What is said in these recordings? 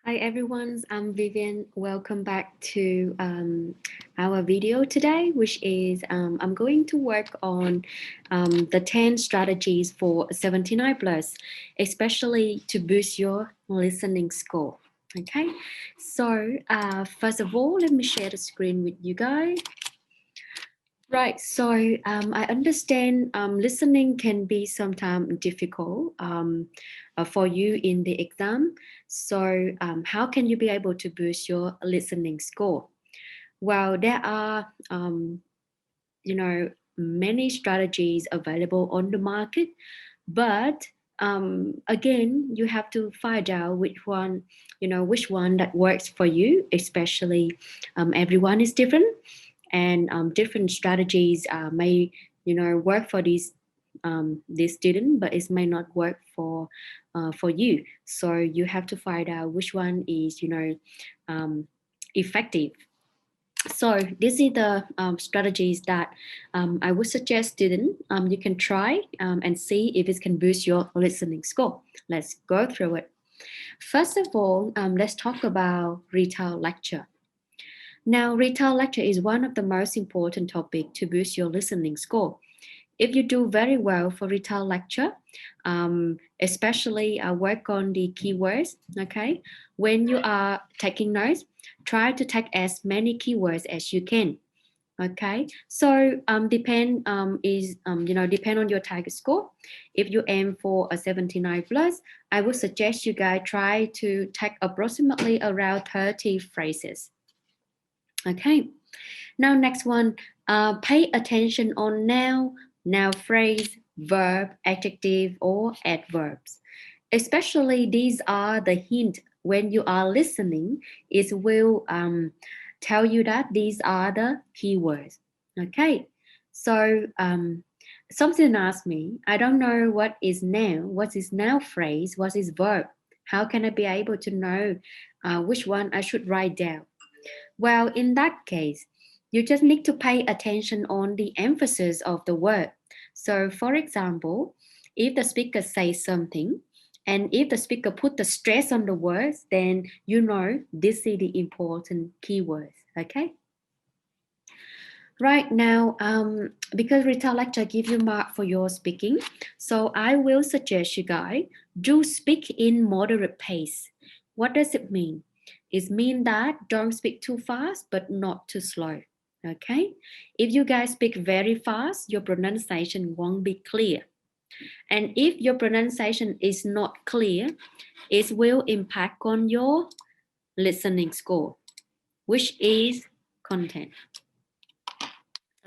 Hi everyone, I'm Vivian. Welcome back to our video today, which is I'm going to work on the 10 strategies for 79 plus, especially to boost your listening score. Okay, so first of all, let me share the screen with you guys. Right, so I understand listening can be sometimes difficult for you in the exam. So how can you be able to boost your listening score? Well, there are, many strategies available on the market, but again, you have to find out which one, which one that works for you, especially everyone is different. And different strategies may work for this student, but it may not work for you. So you have to find out which one is effective. So this is the strategies that I would suggest students you can try and see if it can boost your listening score. Let's go through it. First of all, let's talk about Retell Lecture. Now, Retell Lecture is one of the most important topics to boost your listening score. If you do very well for Retell Lecture, especially work on the keywords, okay? When you are taking notes, try to take as many keywords as you can, okay? So depend on your target score. If you aim for a 79 plus, I would suggest you guys try to take approximately around 30 phrases. Okay, now next one, pay attention on noun phrase, verb, adjective, or adverbs. Especially these are the hint when you are listening, it will tell you that these are the keywords. Okay, so something asked me, I don't know what is noun, what is noun phrase, what is verb. How can I be able to know which one I should write down? Well, in that case, you just need to pay attention on the emphasis of the word. So, for example, if the speaker says something, and if the speaker put the stress on the words, then you know this is the important keywords, okay? Right now, because Retell Lecture give you mark for your speaking, so I will suggest you guys do speak in moderate pace. What does it mean? It means that don't speak too fast, but not too slow. Okay? If you guys speak very fast, your pronunciation won't be clear. And if your pronunciation is not clear, it will impact on your listening score, which is content.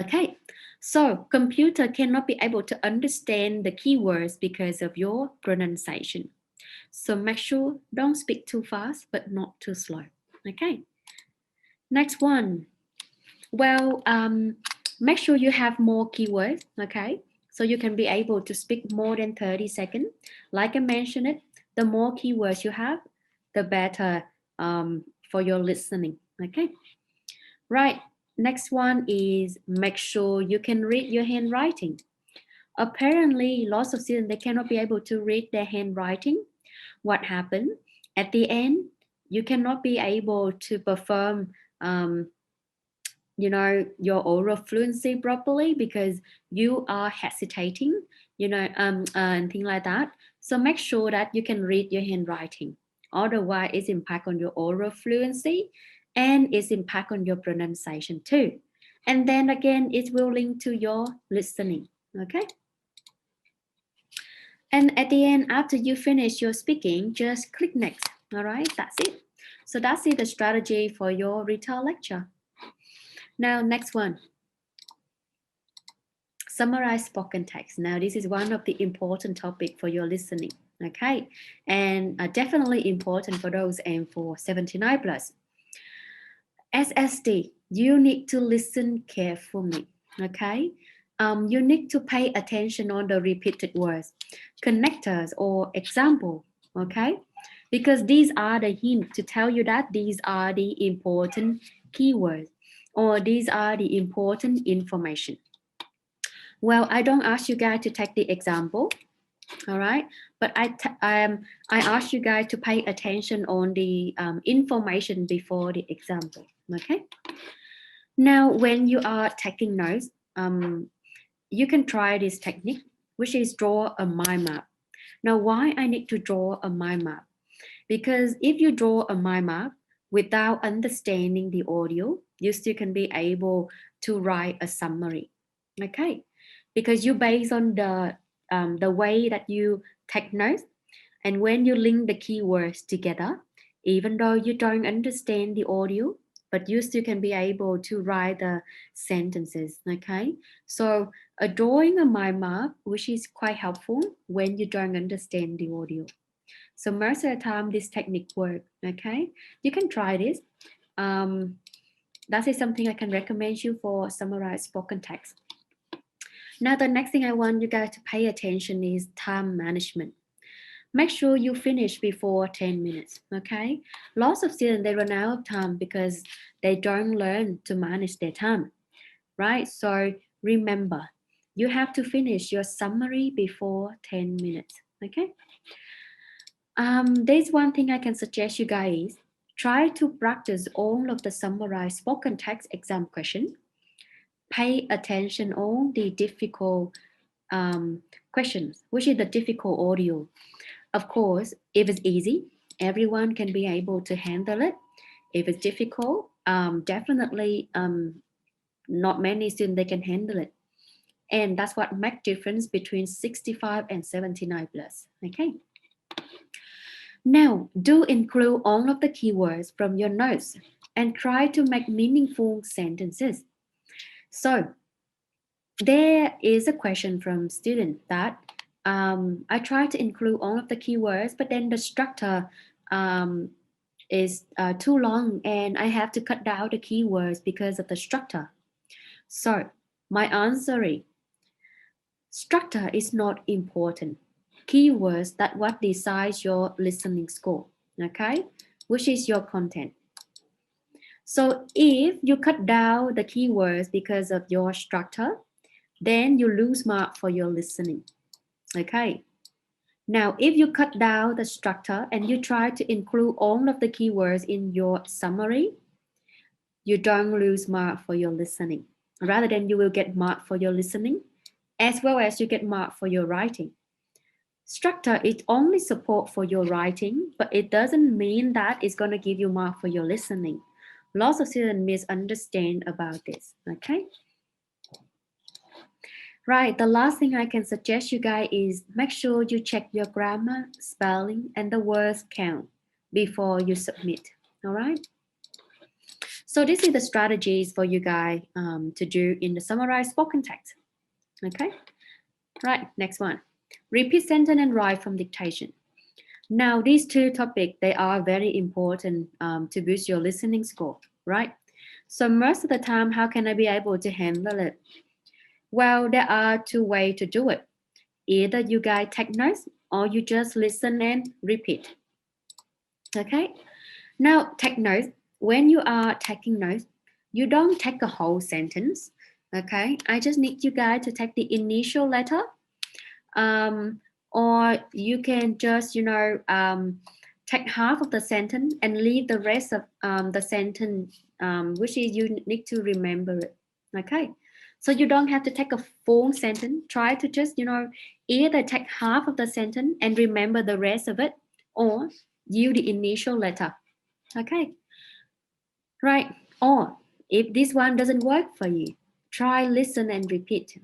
Okay, so computer cannot be able to understand the keywords because of your pronunciation. So make sure don't speak too fast, but not too slow. Okay. Next one. Well, make sure you have more keywords. Okay. So you can be able to speak more than 30 seconds. Like I mentioned it, the more keywords you have, the better for your listening. Okay. Right. Next one is make sure you can read your handwriting. Apparently, lots of students, they cannot be able to read their handwriting. What happened? At the end, you cannot be able to perform, your oral fluency properly because you are hesitating, and things like that. So make sure that you can read your handwriting. Otherwise, it's impact on your oral fluency and it's impact on your pronunciation too. And then again, it will link to your listening, okay? And at the end, after you finish your speaking, just click next, all right? That's it. So that's it, the strategy for your Retell Lecture. Now, next one. Summarize spoken text. Now, this is one of the important topic for your listening, okay? And definitely important for those aim for 79 plus. SSD, you need to listen carefully, okay? You need to pay attention on the repeated words, connectors or example, okay? Because these are the hints to tell you that these are the important keywords or these are the important information. Well, I don't ask you guys to take the example, All right, but I ask you guys to pay attention on the information before the example. Okay. Now, when you are taking notes, you can try this technique, which is draw a mind map. Now, why I need to draw a mind map? Because if you draw a mind map without understanding the audio, you still can be able to write a summary. Okay, because you base on the way that you take notes, and when you link the keywords together, even though you don't understand the audio, but you still can be able to write the sentences. Okay, so drawing a mind map, which is quite helpful when you don't understand the audio. So most of the time, this technique works. Okay, you can try this. That is something I can recommend you for summarize spoken text. Now, the next thing I want you guys to pay attention is time management. Make sure you finish before 10 minutes, okay? Lots of students, they run out of time because they don't learn to manage their time, right? So remember, you have to finish your summary before 10 minutes, okay? There's one thing I can suggest you guys. Try to practice all of the summarized spoken text exam question. Pay attention on the difficult questions, which is the difficult audio. Of course, if it's easy, everyone can be able to handle it. If it's difficult, definitely not many students they can handle it. And that's what makes difference between 65 and 79 plus, okay? Now, do include all of the keywords from your notes and try to make meaningful sentences. So, there is a question from student that I try to include all of the keywords, but then the structure is too long and I have to cut down the keywords because of the structure. So my answer is, structure is not important. Keywords that what decides your listening score, okay? Which is your content. So if you cut down the keywords because of your structure, then you lose mark for your listening. Okay. Now, if you cut down the structure and you try to include all of the keywords in your summary, you don't lose mark for your listening. Rather than you will get mark for your listening, as well as you get mark for your writing. Structure is only support for your writing, but it doesn't mean that it's going to give you mark for your listening. Lots of students misunderstand about this, okay? Right, the last thing I can suggest you guys is make sure you check your grammar, spelling, and the words count before you submit, all right? So this is the strategies for you guys to do in the summarized spoken text, okay? Right, next one. Repeat sentence and write from dictation. Now, these two topics, they are very important to boost your listening score, right? So most of the time, how can I be able to handle it? Well, there are two ways to do it. Either you guys take notes or you just listen and repeat. Okay? Now, take notes. When you are taking notes, you don't take a whole sentence. Okay? I just need you guys to take the initial letter. Or you can just, take half of the sentence and leave the rest of the sentence, which is you need to remember it. Okay? So you don't have to take a full sentence. Try to just, either take half of the sentence and remember the rest of it, or use the initial letter. Okay. Right. Or if this one doesn't work for you, try listen and repeat.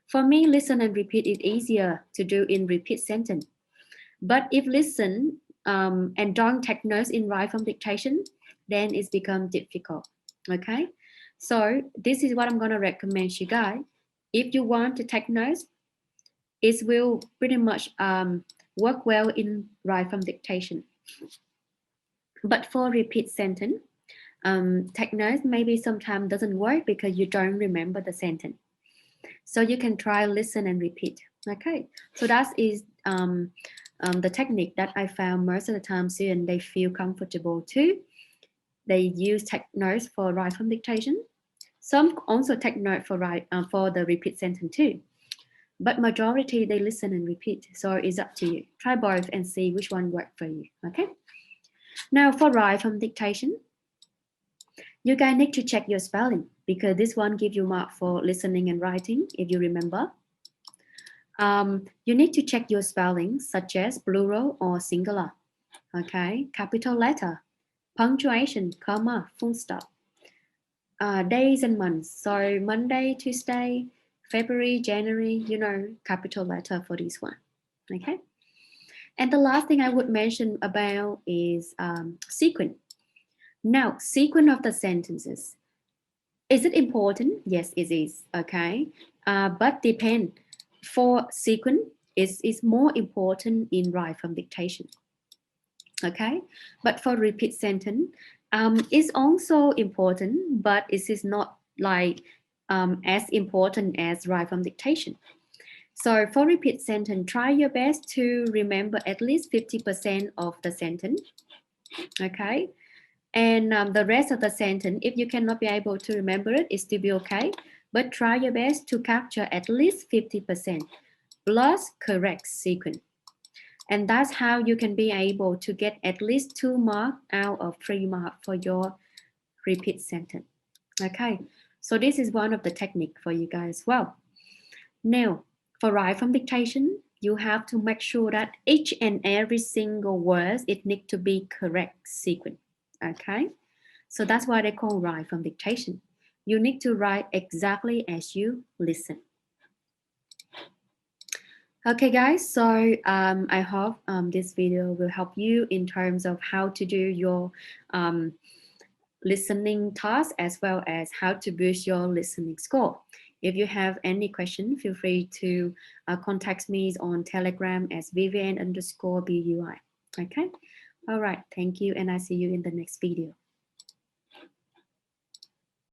For me, listen and repeat is easier to do in repeat sentence. But if listen and don't take notes in write from dictation, then it's become difficult. Okay. So this is what I'm going to recommend you guys. If you want to take notes, it will pretty much work well in write from dictation. But for repeat sentence, take notes maybe sometimes doesn't work because you don't remember the sentence. So you can try listen and repeat. Okay, so that is the technique that I found most of the time students they feel comfortable too. They use take notes for write from dictation. Some also take note for the repeat sentence too. but majority, they listen and repeat. So it's up to you. Try both and see which one works for you, okay? Now for write from dictation, you guys need to check your spelling because this one gives you mark for listening and writing, if you remember. You need to check your spelling, such as plural or singular, okay? Capital letter, punctuation, comma, full stop. Days and months, so Monday, Tuesday, February, January, you know, capital letter for this one, okay? And the last thing I would mention about is sequence. Now, sequence of the sentences. Is it important? Yes, it is, okay? But depend. For sequence, it's more important in write from dictation, okay? But for repeat sentence, it's also important, but it is not like as important as write from dictation. So for repeat sentence, try your best to remember at least 50% of the sentence, okay? And the rest of the sentence, if you cannot be able to remember it, it still be okay. But try your best to capture at least 50% plus correct sequence. And that's how you can be able to get at least 2 marks out of 3 marks for your repeat sentence. Okay, so this is one of the technique for you guys as well. Now, for write from dictation, you have to make sure that each and every single word, it needs to be correct sequence. Okay, so that's why they call write from dictation. You need to write exactly as you listen. Okay guys, so I hope this video will help you in terms of how to do your listening task as well as how to boost your listening score. If you have any question, feel free to contact me on Telegram as Vivian_BUI. Okay, all right, thank you and I see you in the next video.